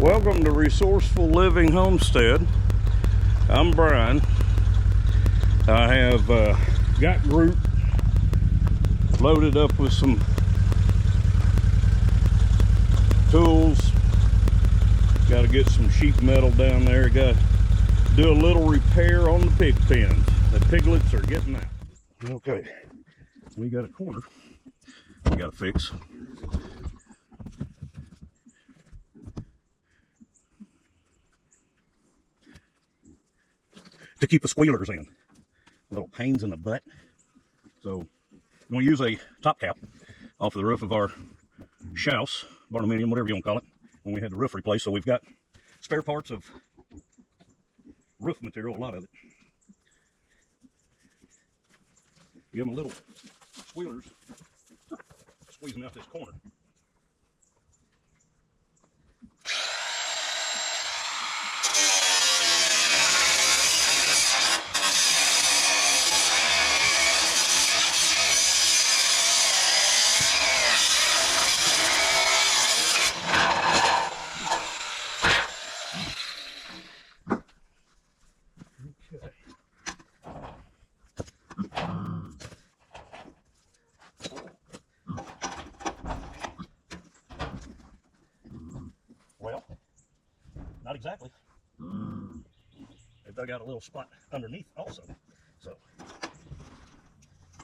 Welcome to Resourceful Living Homestead. I'm Brian. I have got Groot loaded up with some tools. Got to get some sheet metal down there. Got to do a little repair on the pig pens. The piglets are getting out. Okay, we got a corner we got to fix. To keep the squealers in. Little pains in the butt. So I'm going to use a top cap off the roof of our house, barnuminium, whatever you want to call it, when we had the roof replaced. So we've got spare parts of roof material, a lot of it. Give them a little squealers, squeezing out this corner. Well, not exactly. They dug out a little spot underneath also. So,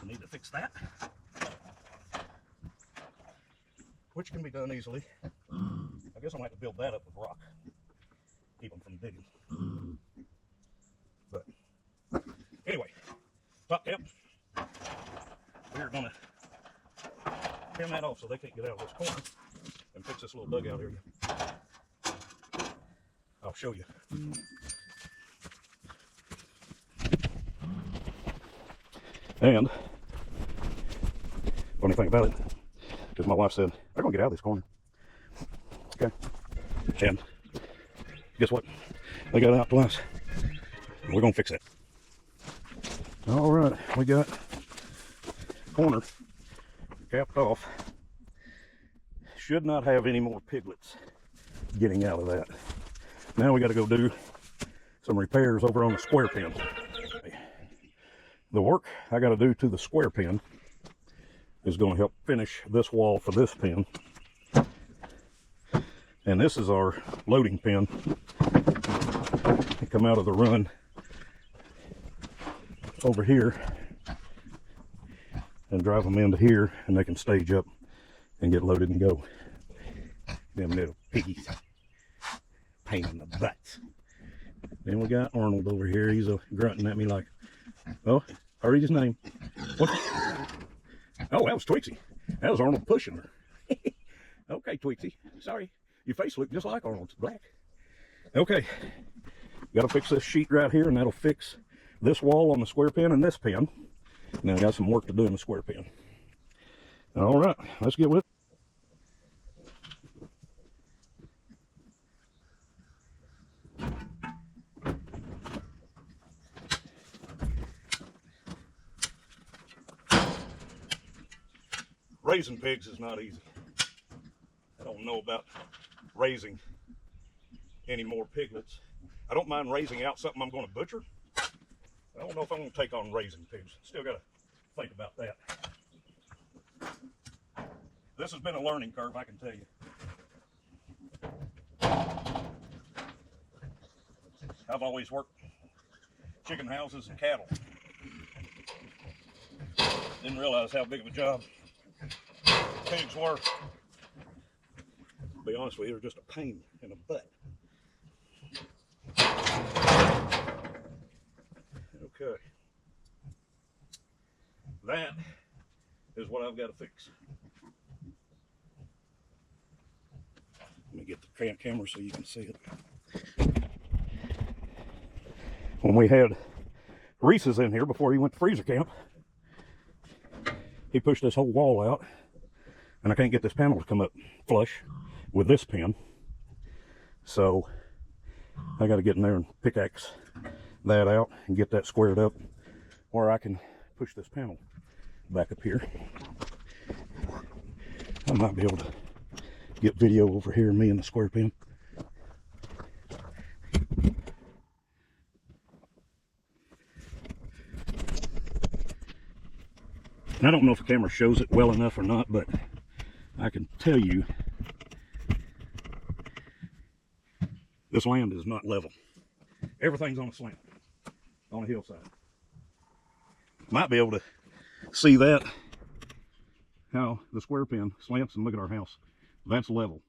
we need to fix that. Which can be done easily. I guess I'm going to have to build that up with rock. Keep them from digging. But, anyway, top cap. We're going to trim that off so they can't get out of this corner and fix this little dugout area. I'll show you. And funny thing about it, because my wife said, they're going to get out of this corner. Okay. And guess what? They got out twice. We're going to fix that. All right. We got corner capped off. Should not have any more piglets getting out of that. Now we got to go do some repairs over on the square pen. The work I got to do to the square pen is going to help finish this wall for this pen. And this is our loading pen. They come out of the run over here and drive them into here, and they can stage up and get loaded and go. Them little piggies. Pain in the butt. Then we got Arnold over here. He's grunting at me like, oh, I read his name. What? Oh, that was Twixie. That was Arnold pushing her. Okay, Twixie. Sorry. Your face looked just like Arnold's. Black. Okay. Got to fix this sheet right here, and that'll fix this wall on the square pen and this pen. Now I got some work to do in the square pen. All right. Let's get with it. Raising pigs is not easy. I don't know about raising any more piglets. I don't mind raising out something I'm going to butcher. I don't know if I'm going to take on raising pigs. Still got to think about that. This has been a learning curve, I can tell you. I've always worked chicken houses and cattle. Didn't realize how big of a job pigs were. To be honest with you, they're just a pain in the butt. Okay. That is what I've got to fix. Let me get the camera so you can see it. When we had Reese's in here before he went to freezer camp, he pushed this whole wall out, and I can't get this panel to come up flush with this pin. So I got to get in there and pickaxe that out and get that squared up where I can push this panel back up here. I might be able to get video over here, me and the square pin. And I don't know if the camera shows it well enough or not, but I can tell you this land is not level. Everything's on a slant, on a hillside. Might be able to see that, how the square pin slants, and look at our house. That's level.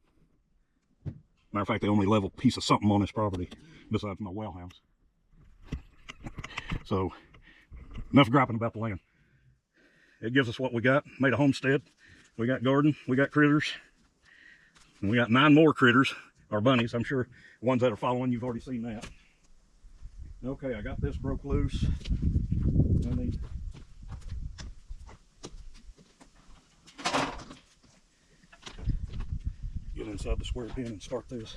Matter of fact, the only level piece of something on this property besides my well house. So, enough griping about the land. It gives us what we got. Made a homestead. We got garden. We got critters. And we got 9 more critters, or bunnies. I'm sure ones that are following, you've already seen that. Okay, I got this broke loose. I need get inside the square pin and start this.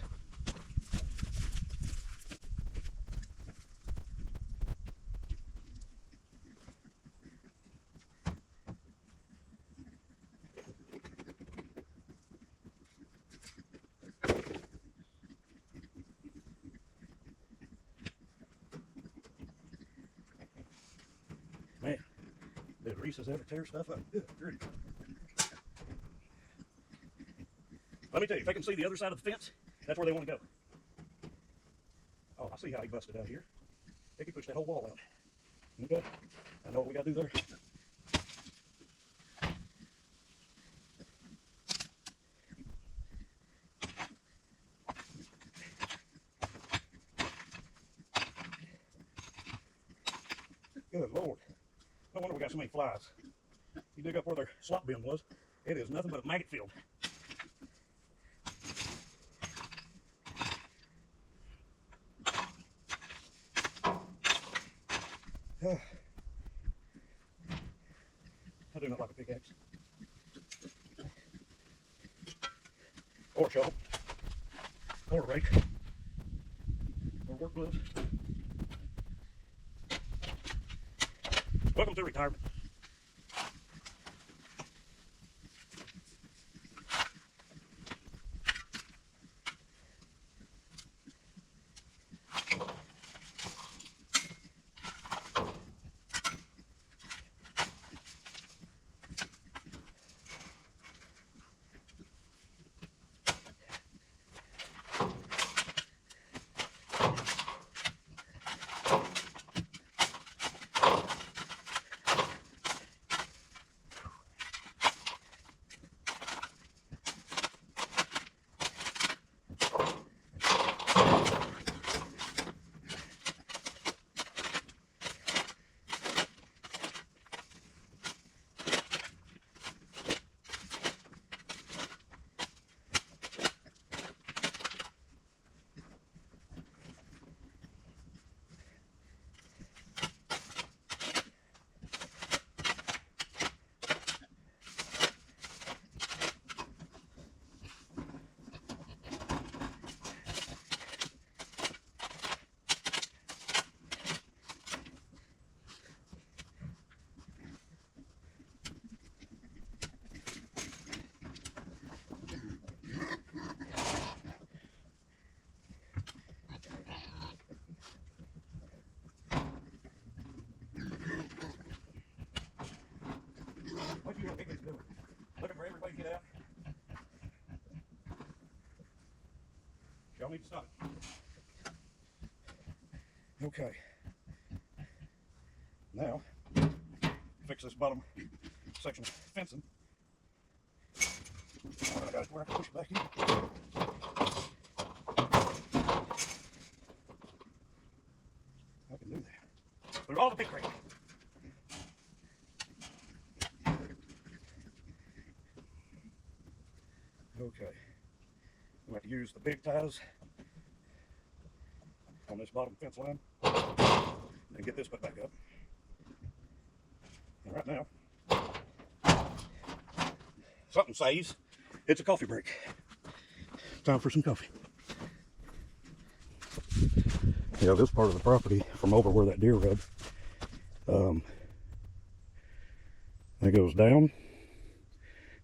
Man, did Reese's ever tear stuff up? Good grief. Let me tell you, if they can see the other side of the fence, that's where they want to go. Oh, I see how he busted out here. They could push that whole wall out. Okay, I know what we got to do there. Good Lord. No wonder we got so many flies. You dig up where their slop bin was, it is nothing but a maggot field. I do not like a pickaxe. Or a shovel. Or a rake. Or work gloves. Welcome to retirement. What you Piggies doing? Looking for everybody to get out? Y'all need to stop it. Okay. Now, fix this bottom section of fencing. I got it where I can push it back in. I can do that. Through all the pig crate. Okay. We have to use the big ties on this bottom fence line and get this put back up. And right now, something says it's a coffee break. Time for some coffee. Yeah, this part of the property from over where that deer rubbed, it goes down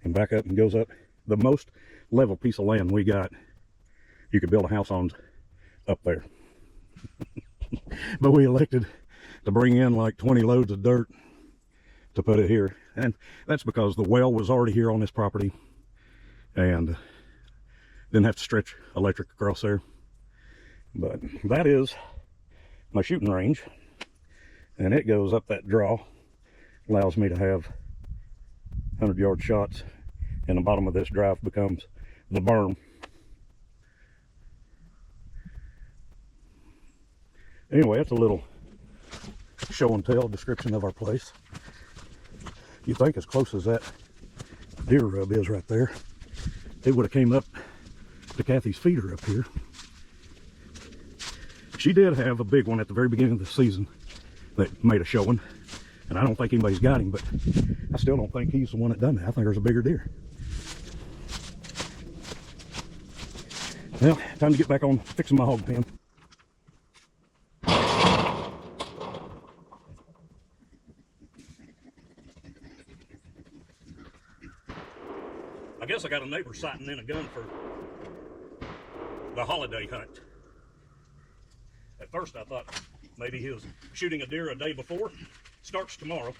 and back up and goes up. The most level piece of land we got, you could build a house on up there. But we elected to bring in like 20 loads of dirt to put it here. And that's because the well was already here on this property and didn't have to stretch electric across there. But that is my shooting range, and it goes up that draw, allows me to have 100-yard shots, and the bottom of this drive becomes the berm. Anyway, that's a little show and tell description of our place. You think as close as that deer rub is right there, it would have came up to Kathy's feeder up here. She did have a big one at the very beginning of the season that made a showing, and I don't think anybody's got him, but I still don't think he's the one that done that. I think there's a bigger deer. Well, time to get back on fixing my hog pen. I guess I got a neighbor sighting in a gun for the holiday hunt. At first I thought maybe he was shooting a deer a day before. Starts tomorrow.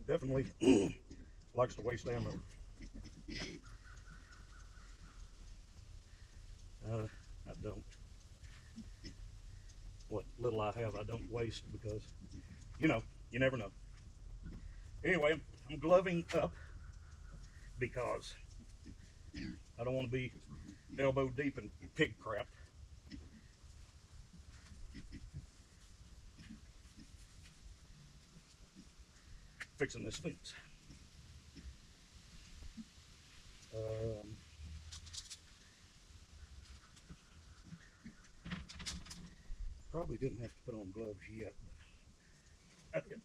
Definitely likes to waste ammo. I don't. What little I have, I don't waste because, you know, you never know. Anyway, I'm gloving up because I don't want to be elbow deep in pig crap. Fixing this fence. Probably didn't have to put on gloves yet, but I did.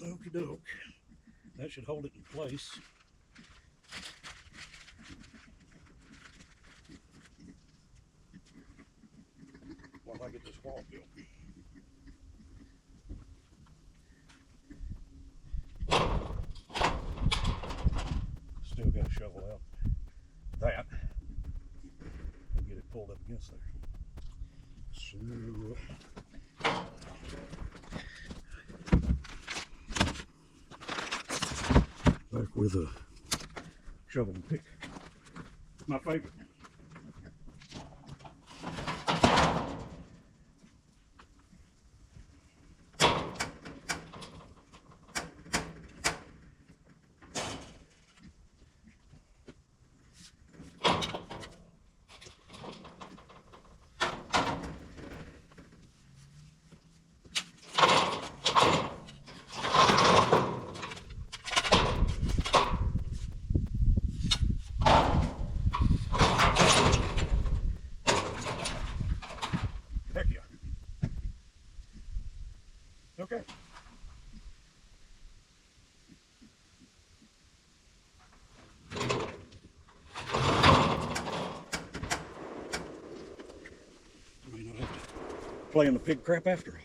Okie doke. That should hold it in place. While I get this wall built. Still got to shovel out that and get it pulled up against there. So back with a shovel and pick. My favorite. Okay. May not have to play in the pig crap after all.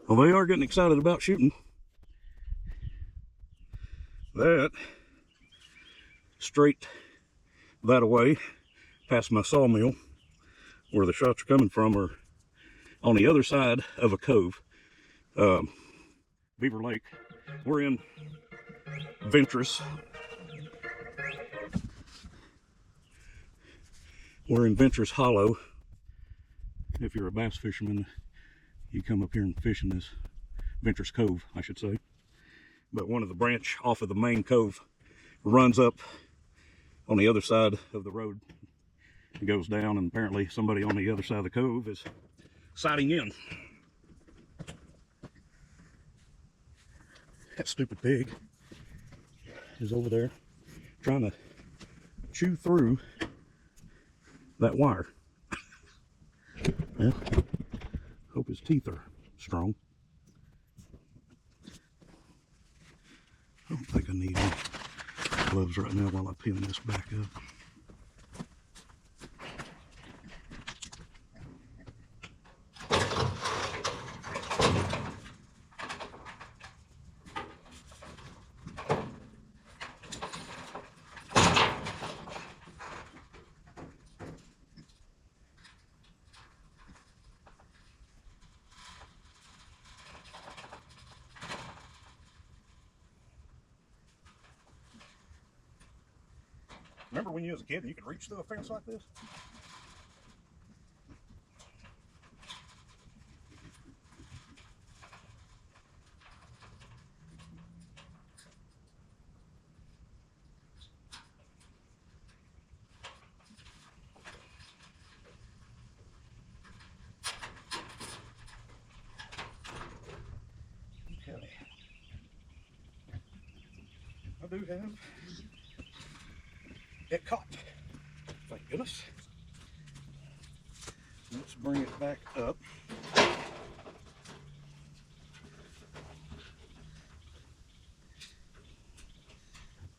Well, they are getting excited about shooting. That straight that away past my sawmill, where the shots are coming from, are on the other side of a cove. Beaver Lake. We're in Ventress. We're in Ventress Hollow. If you're a bass fisherman, you come up here and fish in this Ventress Cove, I should say. But one of the branch off of the main cove runs up on the other side of the road. It goes down, and apparently somebody on the other side of the cove is sighting in. That stupid pig is over there trying to chew through that wire. Yeah. Hope his teeth are strong. I don't think I need any gloves right now while I pin this back up. Remember when you was a kid and you could reach through a fence like this? Okay. I do have it caught. Thank goodness. Let's bring it back up.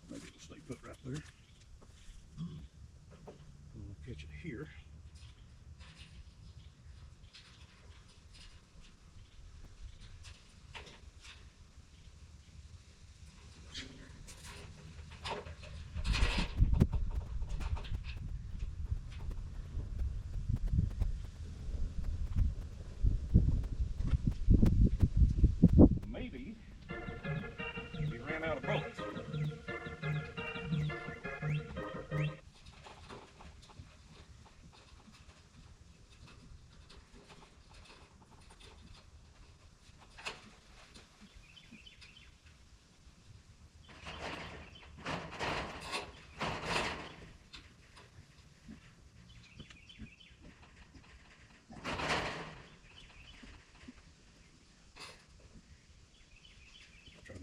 Maybe it'll stay put right there. We'll catch it here. Maybe we ran out of bullets.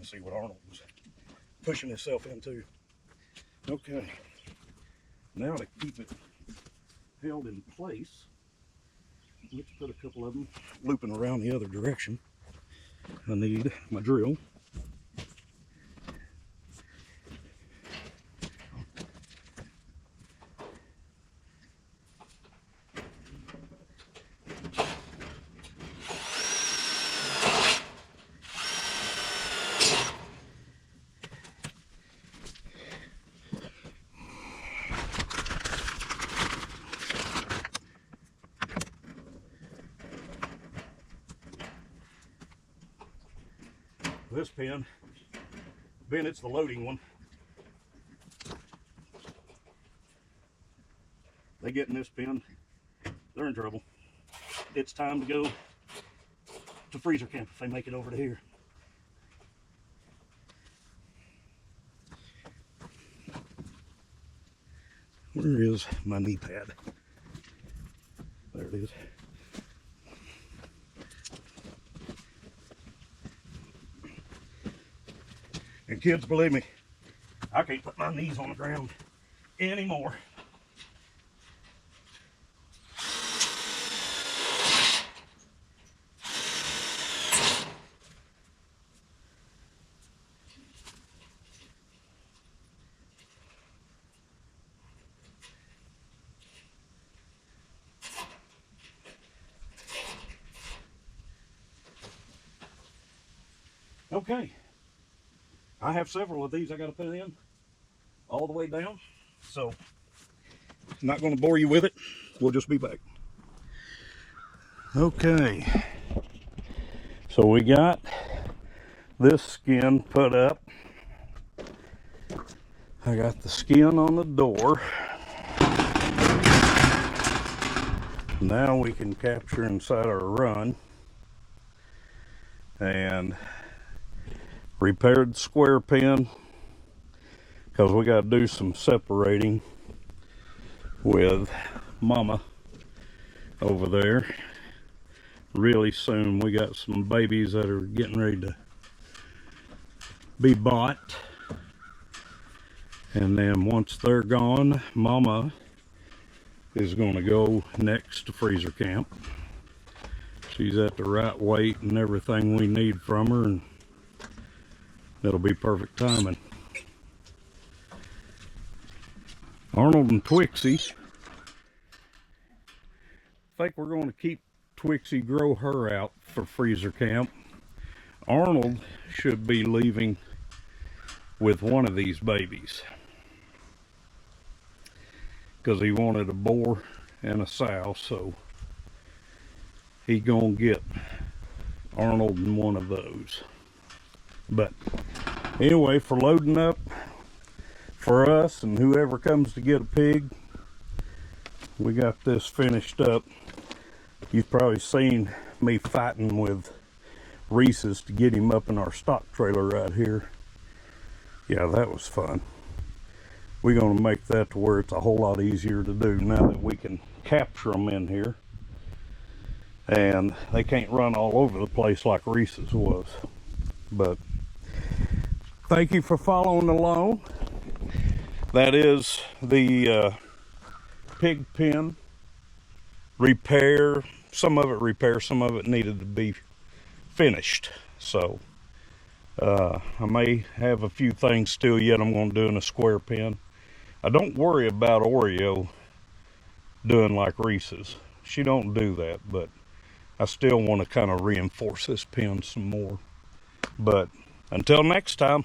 To see what Arnold was pushing himself into. Okay, now to keep it held in place, let's put a couple of them looping around the other direction. I need my drill. This pin, Bennett's the loading one. They get in this pin, they're in trouble. It's time to go to freezer camp if they make it over to here. Where is my knee pad? There it is. And kids, believe me, I can't put my knees on the ground anymore. Okay. I have several of these I got to put in all the way down, so I'm not going to bore you with it. We'll just be back. Okay, so we got this skin put up. I got the skin on the door. Now we can capture inside our run. And repaired the square pen because we got to do some separating with Mama over there really soon. We got some babies that are getting ready to be bought, and then once they're gone, Mama is going to go next to freezer camp. She's at the right weight and everything we need from her, and it'll be perfect timing. Arnold and Twixie, I think we're going to keep Twixie, grow her out for freezer camp. Arnold should be leaving with one of these babies because he wanted a boar and a sow, so he gonna get Arnold in one of those. But anyway, for loading up for us and whoever comes to get a pig, we got this finished up. You've probably seen me fighting with Reese's to get him up in our stock trailer right here. Yeah, that was fun. We're going to make that to where it's a whole lot easier to do now that we can capture them in here. And they can't run all over the place like Reese's was. But thank you for following along. That is the pig pen repair. Some of it repair, some of it needed to be finished. So I may have a few things still yet I'm going to do in a square pen. I don't worry about Oreo doing like Reese's. She don't do that, but I still want to kind of reinforce this pen some more. But until next time.